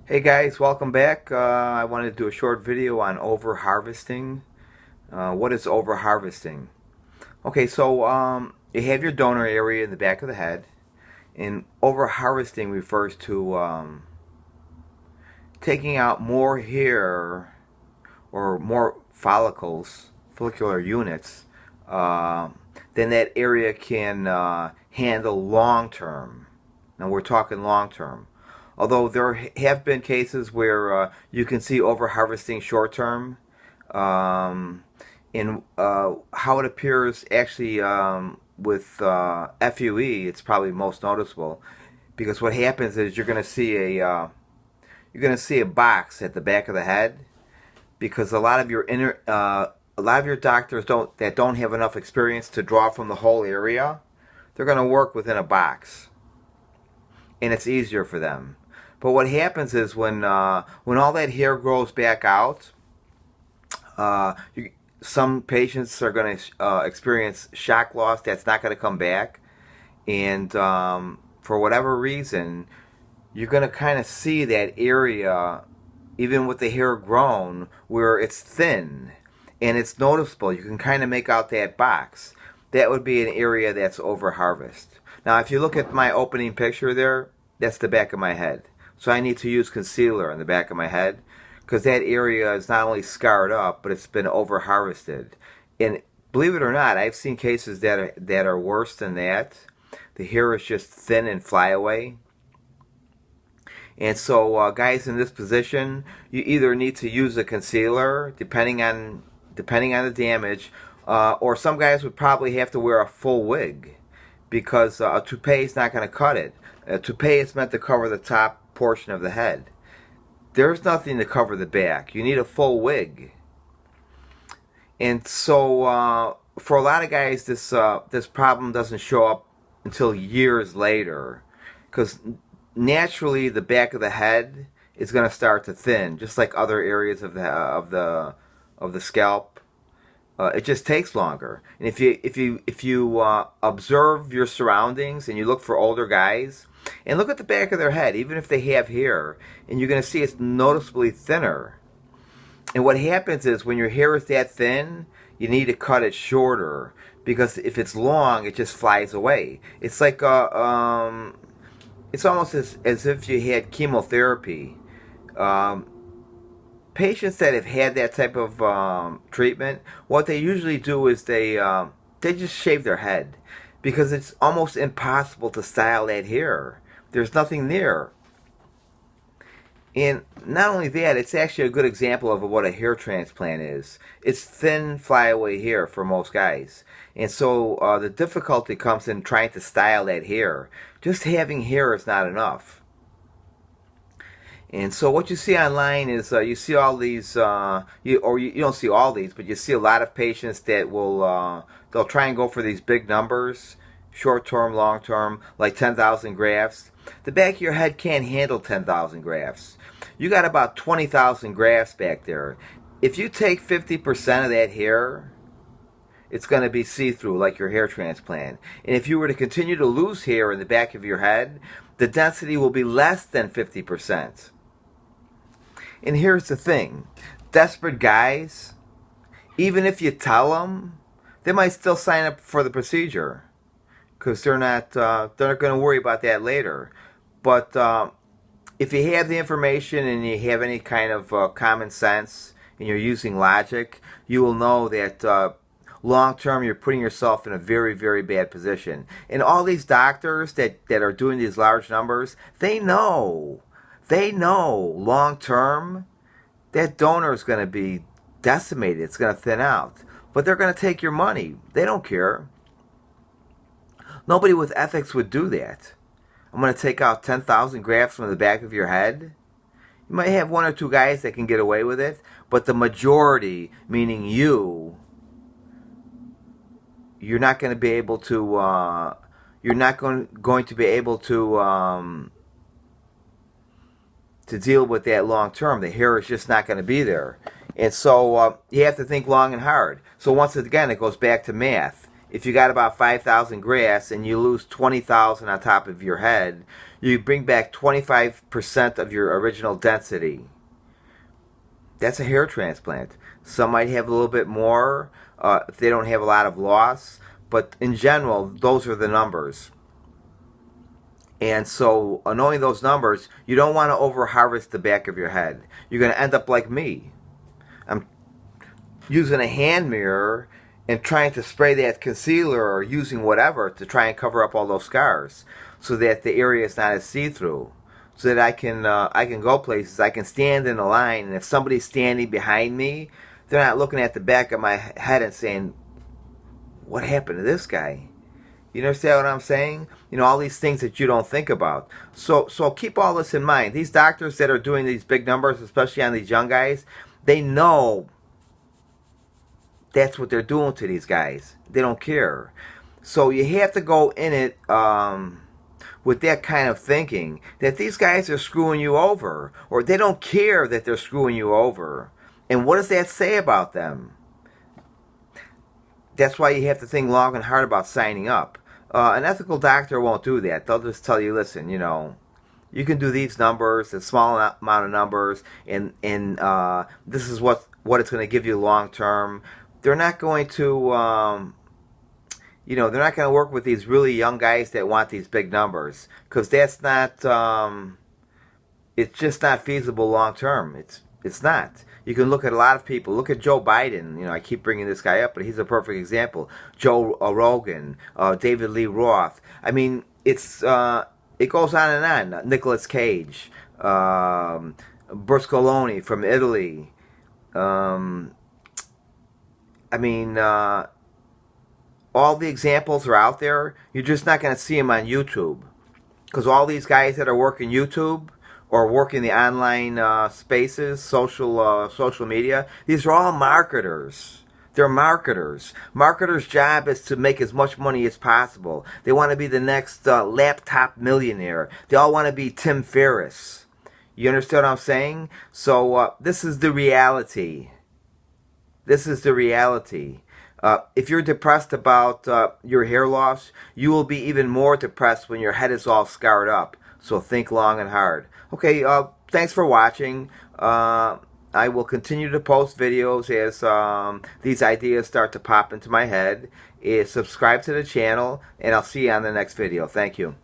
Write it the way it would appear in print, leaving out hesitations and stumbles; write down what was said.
Hey guys, welcome back. I wanted to do a short video on over harvesting. What is over harvesting? Okay, so you have your donor area in the back of the head, and over harvesting refers to taking out more hair or more follicular units, uh, than that area can handle long term. Now we're talking long term. Although there have been cases where you can see over harvesting short term, in how it appears actually with FUE, it's probably most noticeable because what happens is you're going to see a box at the back of the head because a lot of your doctors don't have enough experience to draw from the whole area. They're going to work within a box, and it's easier for them. But what happens is when all that hair grows back out, some patients are going to experience shock loss that's not going to come back, and for whatever reason, you're going to kind of see that area, even with the hair grown, where it's thin and it's noticeable. You can kind of make out that box. That would be an area that's over harvest. Now, if you look at my opening picture there, that's the back of my head. So I need to use concealer on the back of my head because that area is not only scarred up, but it's been over harvested. And believe it or not, I've seen cases that are worse than that. The hair is just thin and fly away. And so, guys in this position, you either need to use a concealer, depending on the damage, or some guys would probably have to wear a full wig because a toupee is not going to cut it. A toupee is meant to cover the top portion of the head. There's nothing to cover the back. You need a full wig. And so, for a lot of guys, this problem doesn't show up until years later, because naturally the back of the head is going to start to thin, just like other areas of the scalp. It just takes longer. And if you observe your surroundings and you look for older guys and look at the back of their head, even if they have hair, and you're going to see it's noticeably thinner. And what happens is when your hair is that thin, you need to cut it shorter because if it's long, it just flies away. It's like it's almost as if you had chemotherapy. Patients that have had that type of treatment, what they usually do is they just shave their head because it's almost impossible to style that hair. There's nothing there. And not only that, it's actually a good example of what a hair transplant is. It's thin, flyaway hair for most guys. And so the difficulty comes in trying to style that hair. Just having hair is not enough. And so what you see online is you see all these, you don't see all these, but you see a lot of patients that will, they'll try and go for these big numbers, short term, long term, like 10,000 grafts. The back of your head can't handle 10,000 grafts. You got about 20,000 grafts back there. If you take 50% of that hair, it's going to be see-through like your hair transplant. And if you were to continue to lose hair in the back of your head, the density will be less than 50%. And here's the thing. Desperate guys, even if you tell them, they might still sign up for the procedure because they're not going to worry about that later. But if you have the information and you have any kind of common sense and you're using logic, you will know that long term you're putting yourself in a very, very bad position. And all these doctors that are doing these large numbers, they know long term that donor is going to be decimated. It's going to thin out. But they're going to take your money. They don't care. Nobody with ethics would do that. I'm going to take out 10,000 grafts from the back of your head. You might have one or two guys that can get away with it, but the majority, meaning you're not going to be able to. You're not going to be able to deal with that long term. The hair is just not going to be there, and so you have to think long and hard. So once again, it goes back to math. if you got about 5,000 grafts and you lose 20,000 on top of your head, you bring back 25% of your original density. That's a hair transplant. Some might have a little bit more if they don't have a lot of loss, but in general, those are the numbers. And so, knowing those numbers, you don't want to over-harvest the back of your head. You're going to end up like me. I'm using a hand mirror and trying to spray that concealer or using whatever to try and cover up all those scars so that the area is not as see-through. So that I can go places. I can stand in a line, and if somebody's standing behind me, they're not looking at the back of my head and saying, "What happened to this guy?" You understand what I'm saying? You know, all these things that you don't think about. So keep all this in mind. These doctors that are doing these big numbers, especially on these young guys, they know that's what they're doing to these guys. They don't care. So you have to go in it with that kind of thinking that these guys are screwing you over, or they don't care that they're screwing you over. And what does that say about them? That's why you have to think long and hard about signing up. An ethical doctor won't do that. They'll just tell you, listen, you know, you can do these numbers, a small amount of numbers, and this is what it's going to give you long term. They're not going to, you know, they're not going to work with these really young guys that want these big numbers, because that's not, it's just not feasible long term. It's not. You can look at a lot of people. Look at Joe Biden. You know, I keep bringing this guy up, but he's a perfect example. Joe Rogan, David Lee Roth. I mean, it goes on and on. Nicolas Cage, Bruscoloni from Italy. I mean, all the examples are out there. You're just not going to see them on YouTube, because all these guys that are working YouTube or working the online spaces, social media, these are all marketers. They're marketers. Marketers' job is to make as much money as possible. They want to be the next laptop millionaire. They all want to be Tim Ferriss. You understand what I'm saying? So this is the reality. This is the reality. If you're depressed about your hair loss, you will be even more depressed when your head is all scarred up. So think long and hard. Okay, thanks for watching. I will continue to post videos as these ideas start to pop into my head. Subscribe to the channel, and I'll see you on the next video. Thank you.